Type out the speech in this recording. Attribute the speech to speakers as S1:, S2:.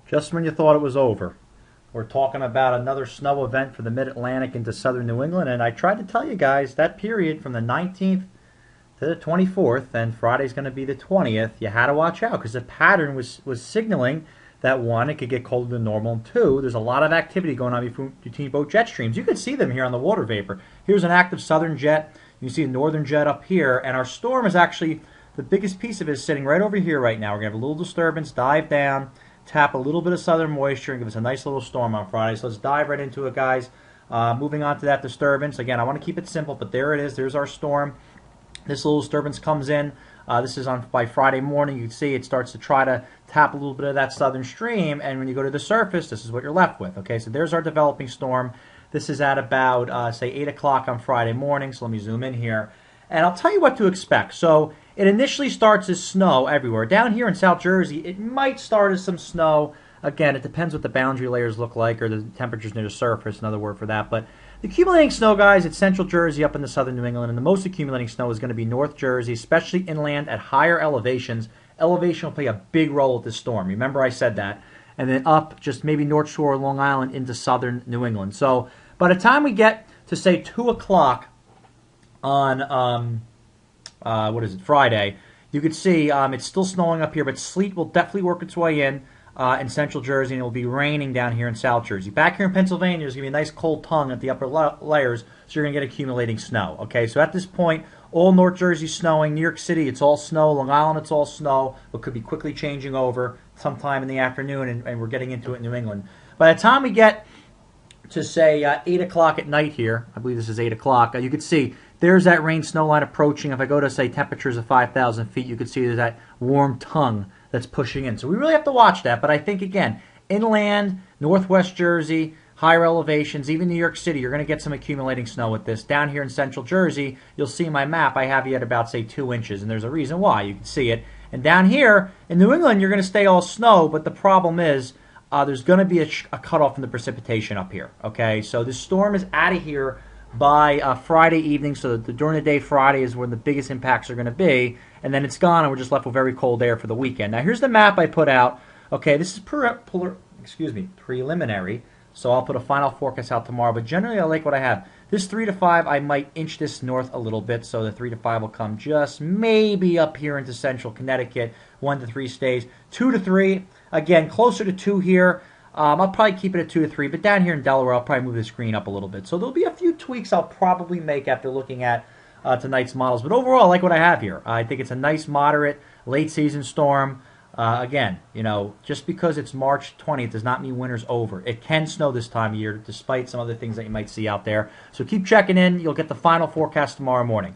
S1: Just when you thought it was over. We're talking about another snow event for the Mid-Atlantic into southern New England, and I tried to tell you guys that period from the 19th to the 24th, and Friday's going to be the 20th. You had to watch out because the pattern was signaling that one, it could get colder than normal, and two, there's a lot of activity going on between both jet streams. You can see them here on the water vapor. Here's an active southern jet. You can see a northern jet up here, and our storm is actually the biggest piece of it is sitting right over here right now. We're going to have a little disturbance, dive down, tap a little bit of southern moisture, and give us a nice little storm on Friday. So let's dive right into it, guys. Moving on to that disturbance. Again, I want to keep it simple, but there it is. There's our storm. This little disturbance comes in. This is on by Friday morning. You can see it starts to try to tap a little bit of that southern stream, and when you go to the surface, this is what you're left with. Okay, so there's our developing storm. This is at about, say, 8 o'clock on Friday morning, so let me zoom in here. And I'll tell you what to expect. So it initially starts as snow everywhere. Down here in South Jersey, it might start as some snow. Again, it depends what the boundary layers look like or the temperatures near the surface, another word for that. But the accumulating snow, guys, it's central Jersey up into southern New England, and the most accumulating snow is going to be North Jersey, especially inland at higher elevations. Elevation will play a big role with this storm. Remember I said that. And then up just maybe North Shore, Long Island into southern New England. So by the time we get to, say, 2 o'clock on, Friday, you could see it's still snowing up here, but sleet will definitely work its way in central Jersey, and it will be raining down here in South Jersey. Back here in Pennsylvania, there's going to be a nice cold tongue at the upper layers, so you're going to get accumulating snow. Okay, so at this point, all North Jersey snowing. New York City, it's all snow. Long Island, it's all snow, but could be quickly changing over sometime in the afternoon, and we're getting into it in New England. By the time we get to, say, 8 o'clock at night here, I believe this is 8 o'clock, you could see there's that rain snow line approaching. If I go to, say, temperatures of 5,000 feet, you could see there's that warm tongue that's pushing in. So we really have to watch that. But I think, again, inland, northwest Jersey, higher elevations, even New York City, you're going to get some accumulating snow with this. Down here in central Jersey, you'll see my map. I have you at about, say, 2 inches, and there's a reason why. You can see it. And down here in New England, you're going to stay all snow, but the problem is there's going to be a cutoff in the precipitation up here. Okay, so this storm is out of here by Friday evening, so during the day Friday is when the biggest impacts are going to be, and then it's gone, and we're just left with very cold air for the weekend. Now, here's the map I put out. Okay, this is preliminary, so I'll put a final forecast out tomorrow, but generally I like what I have. This 3 to 5, I might inch this north a little bit, so the 3 to 5 will come just maybe up here into central Connecticut. 1 to 3 stays. 2 to 3, again, closer to 2 here. I'll probably keep it at 2 to 3, but down here in Delaware, I'll probably move the screen up a little bit. So there'll be a few tweaks I'll probably make after looking at tonight's models. But overall, I like what I have here. I think it's a nice, moderate, late-season storm. Again, just because it's March 20th does not mean winter's over. It can snow this time of year, despite some other things that you might see out there. So keep checking in. You'll get the final forecast tomorrow morning.